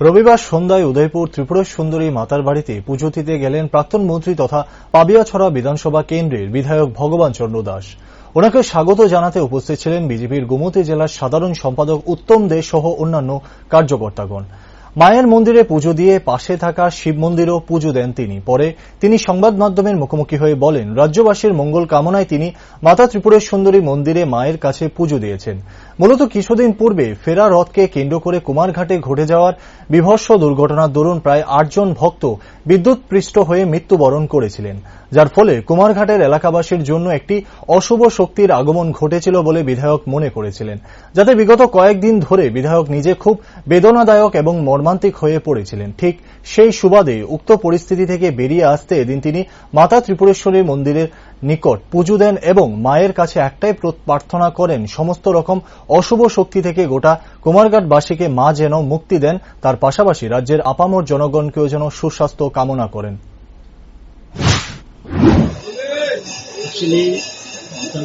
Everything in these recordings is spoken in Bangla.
রবিবার সন্ধ্যায় উদয়পুর ত্রিপুরা সুন্দরী মাতার বাড়িতে পুজো দিতে গেলেন প্রাক্তন মন্ত্রী তথা পাবিয়াছড়া বিধানসভা কেন্দ্রের বিধায়ক ভগবান চন্দ্র দাস। ওনাকে স্বাগত জানাতে উপস্থিত ছিলেন বিজেপির গোমতী জেলার সাধারণ সম্পাদক উত্তম দে সহ অন্যান্য কার্যকর্তাগণ। মায়ের মন্দিরে পুজো দিয়ে পাশে থাকা শিব মন্দিরও পুজো দেন তিনি। পরে তিনি সংবাদ মাধ্যমের মুখোমুখি হয়ে বলেন, রাজ্যবাসীর মঙ্গল কামনায় তিনি মাতা ত্রিপুরা সুন্দরী মন্দিরে মায়ের কাছে পুজো দিয়েছেন। মূলত কিছুদিন পূর্বে ফেরা রথকে কেন্দ্র করে কুমারঘাটে ঘটে যাওয়ার বিভৎস দুর্ঘটনার দরুন প্রায় ৮ জন ভক্ত বিদ্যুৎপৃষ্ট হয়ে মৃত্যুবরণ করেছিলেন, যার ফলে কুমারঘাটের এলাকাবাসীর জন্য একটি অশুভ শক্তির আগমন ঘটেছিল বলে বিধায়ক মনে করেছিলেন, যাতে বিগত কয়েকদিন ধরে বিধায়ক নিজে খুব বেদনাদায়ক এবং মর্মান্তিক হয়ে পড়েছিলেন। ঠিক সেই সুবাদে উক্ত পরিস্থিতি থেকে বেরিয়ে আসতে এদিন তিনি মাতা ত্রিপুরেশ্বরী মন্দিরের নিকট পুজো দেন এবং মায়ের কাছে একটাই প্রার্থনা করেন, সমস্ত রকম অশুভ শক্তি থেকে গোটা কুমারঘাটবাসীকে মা যেন মুক্তি দেন, তার পাশাপাশি রাজ্যের আপামর জনগণকেও যেন সুস্বাস্থ্য কামনা করেন।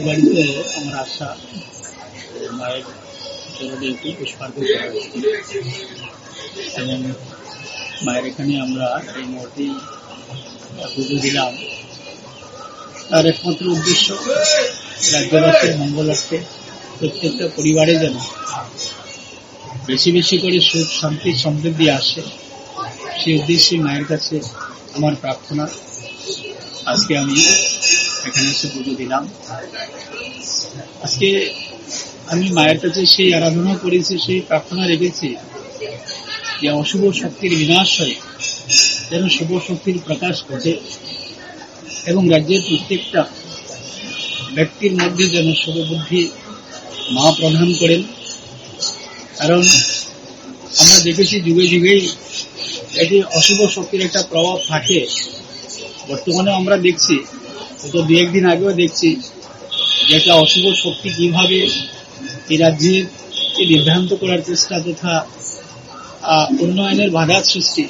বাড়িতে আমার আশা মায়ের চরণে একটু পুষ্পার্ঘ্য করা এবং মায়ের এখানে আমরা এই মুহূর্তেই পুজো দিলাম। তার একমাত্র উদ্দেশ্য রাজ্যবাসীর মঙ্গলার্থে প্রত্যেকটা পরিবারে যেন বেশি বেশি করে সুখ শান্তি সমৃদ্ধি আসে, সেই উদ্দেশ্যে মায়ের কাছে আমার প্রার্থনা। আজকে আমি এখানে এসে পুজো দিলাম। আজকে আমি মায়ের কাছে সেই আরাধনা করেছি, সেই প্রার্থনা রেখেছি যে অশুভ শক্তির বিনাশ হয়, যেন শুভ শক্তির প্রকাশ ঘটে এবং রাজ্যের প্রত্যেকটা ব্যক্তির মধ্যে যেন শুভ বুদ্ধি মা প্রদান করেন। কারণ আমরা দেখেছি যুগে যুগেই এটি অশুভ শক্তির একটা প্রভাব থাকে। বর্তমানে আমরা দেখছি, গত ২-১ দিন আগেও দেখছি যে একটা অশুভ শক্তি কিভাবে এই রাজ্যের বিভ্রান্ত করার চেষ্টা তথা উন্নয়নের বাধার সৃষ্টি।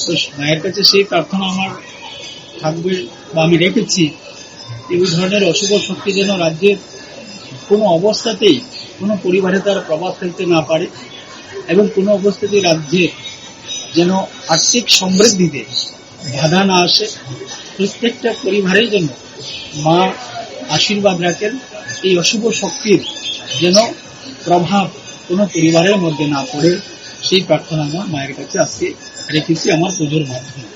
তো মায়ের কাছে সেই প্রার্থনা আমার থাকবে বা আমি রেখেছি, এই ধরনের অশুভ শক্তি যেন রাজ্যের কোনো অবস্থাতেই কোনো পরিবারে তার প্রভাব ফেলতে না পারে এবং কোনো অবস্থাতেই রাজ্যে যেন আর্থিক সমৃদ্ধিতে বাধা না আসে। প্রত্যেকটা পরিবারেই যেন মা আশীর্বাদ রাখেন, এই অশুভ শক্তির যেন প্রভাব কোনো পরিবারের মধ্যে না পড়ে, সেই প্রার্থনা আমার মায়ের কাছে আজকে রেখেছি আমার পুজোর মাধ্যমে।